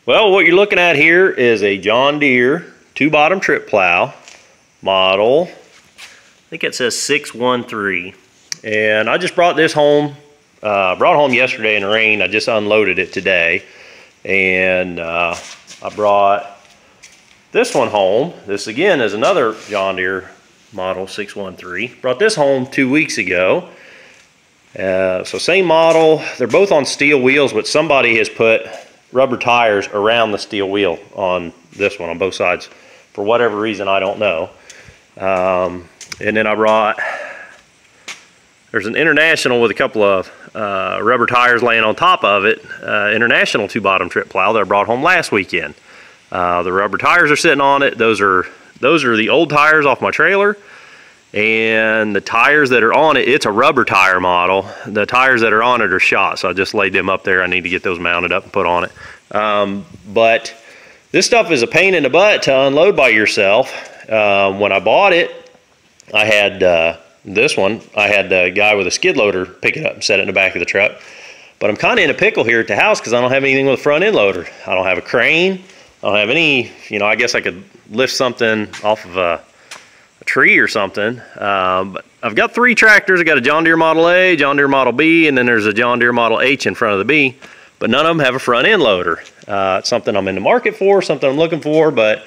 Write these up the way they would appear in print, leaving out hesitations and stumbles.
Well, what you're looking at here is a John Deere 2-bottom trip plow model. I think it says 613. And I just brought this home. Brought it home yesterday in the rain. I just unloaded it today. And I brought this one home. This again is another John Deere model 613. Brought this home 2 weeks ago. So same model. They're both on steel wheels, but somebody has put rubber tires around the steel wheel on this one on both sides for whatever reason, I don't know. And then I brought, there's an International with a couple of rubber tires laying on top of it, International 2-bottom trip plow that I brought home last weekend. The rubber tires are sitting on it. Those are the old tires off my trailer. And the tires that are on it, it's a rubber tire model. The tires that are on it are shot, so I just laid them up there. I need to get those mounted up and put on it. But this stuff is a pain in the butt to unload by yourself. When I bought it, I had this one. I had the guy with a skid loader pick it up and set it in the back of the truck. But I'm kind of in a pickle here at the house because I don't have anything with a front end loader. I don't have a crane. I don't have any, I guess I could lift something off of a tree or something. But I've got 3 tractors. I got a John Deere Model A, John Deere Model B, and then there's a John Deere Model H in front of the B, but none of them have a front end loader. It's something I'm in the market for, something I'm looking for, but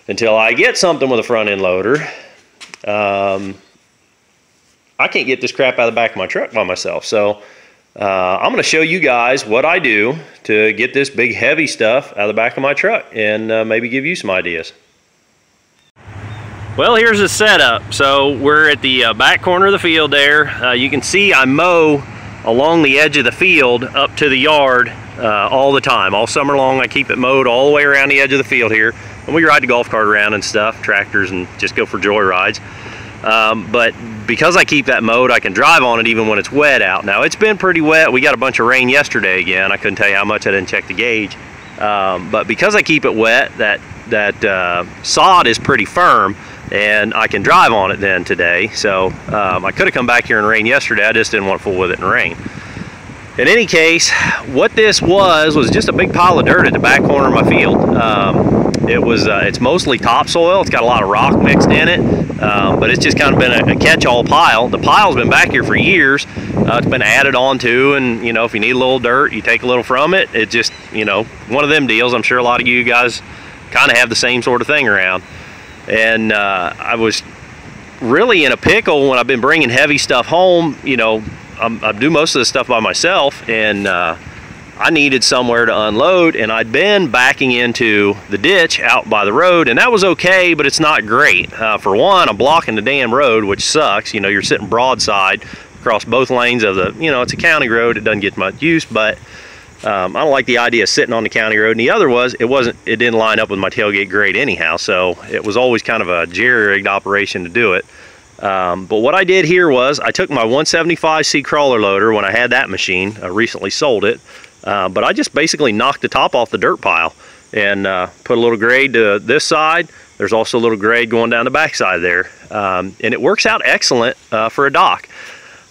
until I get something with a front end loader, I can't get this crap out of the back of my truck by myself. So I'm going to show you guys what I do to get this big heavy stuff out of the back of my truck and maybe give you some ideas. Well, here's the setup. So we're at the back corner of the field there. You can see I mow along the edge of the field up to the yard all the time. All summer long I keep it mowed all the way around the edge of the field here. And we ride the golf cart around and stuff, tractors, and just go for joy rides. But because I keep that mowed, I can drive on it even when it's wet out. Now it's been pretty wet. We got a bunch of rain yesterday again. I couldn't tell you how much. I didn't check the gauge. But because I keep it wet, that sod is pretty firm. And I can drive on it then today. So I could have come back here in rain yesterday. I just didn't want to fool with it in rain. In any case, what this was just a big pile of dirt at the back corner of my field. It's mostly topsoil. It's got a lot of rock mixed in it, but it's just kind of been a catch-all pile. The pile's been back here for years. It's been added on to, and if you need a little dirt, you take a little from it. It just, one of them deals. I'm sure a lot of you guys kind of have the same sort of thing around. And I was really in a pickle when I've been bringing heavy stuff home. I do most of the stuff by myself, and I needed somewhere to unload, and I'd been backing into the ditch out by the road, and that was okay, but it's not great. For one, I'm blocking the damn road, which sucks. You're sitting broadside across both lanes of the, it's a county road. It doesn't get much use, but I don't like the idea of sitting on the county road. And the other was, it didn't line up with my tailgate grade anyhow, so it was always kind of a jerry-rigged operation to do it. But what I did here was, I took my 175C crawler loader when I had that machine. I recently sold it, but I just basically knocked the top off the dirt pile and put a little grade to this side. There's also a little grade going down the back side there, and it works out excellent for a dock.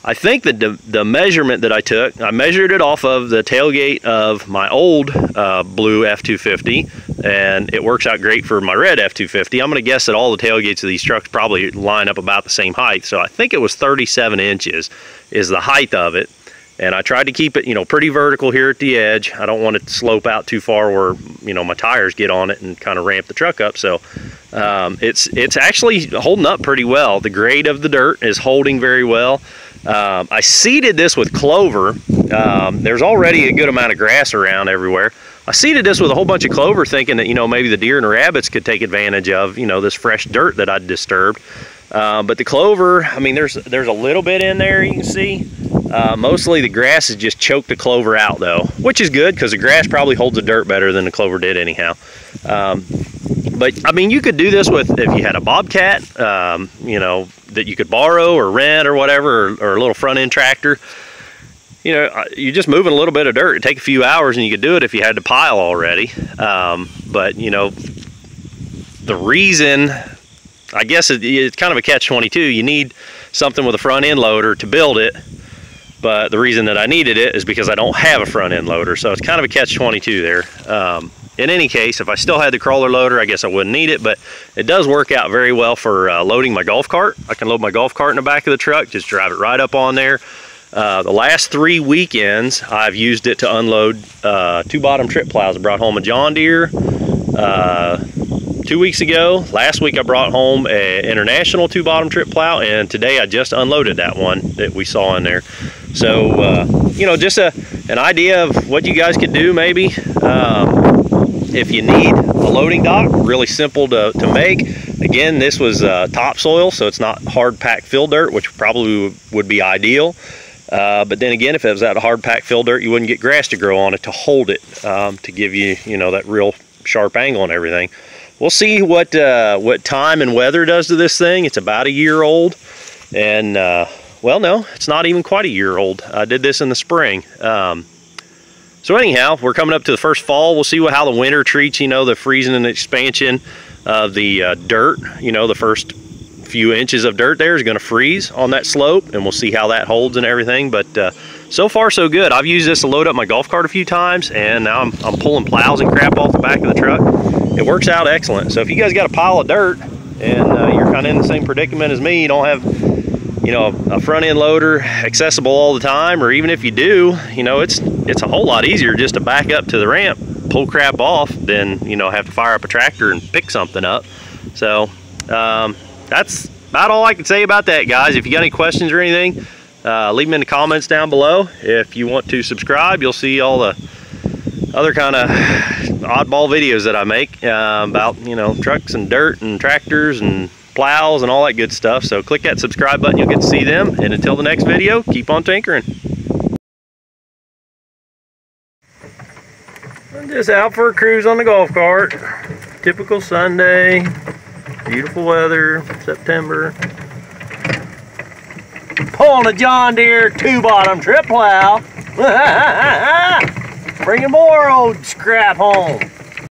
I think that the measurement that I took, I measured it off of the tailgate of my old blue F-250, and it works out great for my red F-250. I'm going to guess that all the tailgates of these trucks probably line up about the same height, so I think it was 37 inches is the height of it. And I tried to keep it, pretty vertical here at the edge. I don't want it to slope out too far where, my tires get on it and kind of ramp the truck up. So it's actually holding up pretty well. The grade of the dirt is holding very well. I seeded this with clover. There's already a good amount of grass around everywhere. I seeded this with a whole bunch of clover, thinking that, maybe the deer and the rabbits could take advantage of, this fresh dirt that I'd disturbed. But the clover, there's a little bit in there, you can see. Mostly the grass has just choked the clover out though, which is good because the grass probably holds the dirt better than the clover did anyhow. But you could do this with, if you had a Bobcat, that you could borrow or rent or whatever, or a little front end tractor. You're just moving a little bit of dirt. It'd take a few hours and you could do it if you had the pile already. But the reason, I guess it's kind of a catch-22. You need something with a front end loader to build it. But the reason that I needed it is because I don't have a front end loader. So it's kind of a catch-22 there. in any case, if I still had the crawler loader, I guess I wouldn't need it, but it does work out very well for loading my golf cart. I can load my golf cart in the back of the truck, just drive it right up on there. The last 3 weekends, I've used it to unload 2 bottom trip plows. I brought home a John Deere 2 weeks ago. Last week I brought home an International 2 bottom trip plow, and today I just unloaded that one that we saw in there. So, you know, just an idea of what you guys could do maybe. If you need a loading dock, really simple to make. Again, this was topsoil, so it's not hard packed fill dirt, which probably would be ideal. But then again, if it was that hard packed fill dirt, you wouldn't get grass to grow on it to hold it, to give you, you know, that real sharp angle and everything. We'll see what time and weather does to this thing. It's about a year old, and well, no, it's not even quite a year old. I did this in the spring. So anyhow, we're coming up to the first fall. We'll see how the winter treats, you know, the freezing and expansion of the dirt. You know, the first few inches of dirt there is going to freeze on that slope, and we'll see how that holds and everything. But so far so good. I've used this to load up my golf cart a few times, and now I'm pulling plows and crap off the back of the truck. It works out excellent. So if you guys got a pile of dirt and you're kind of in the same predicament as me, you don't have, you know, a front end loader accessible all the time, or even if you do, you know, it's a whole lot easier just to back up to the ramp, pull crap off, than, you know, have to fire up a tractor and pick something up. So that's about all I can say about that, guys. If you got any questions or anything, leave them in the comments down below. If you want to subscribe, you'll see all the other kind of oddball videos that I make about, you know, trucks and dirt and tractors and plows and all that good stuff. So click that subscribe button, you'll get to see them. And until the next video, keep on tinkering. I'm just out for a cruise on the golf cart. Typical Sunday, beautiful weather, September. Pulling a John Deere 2 bottom trip plow. Bringing more old scrap home.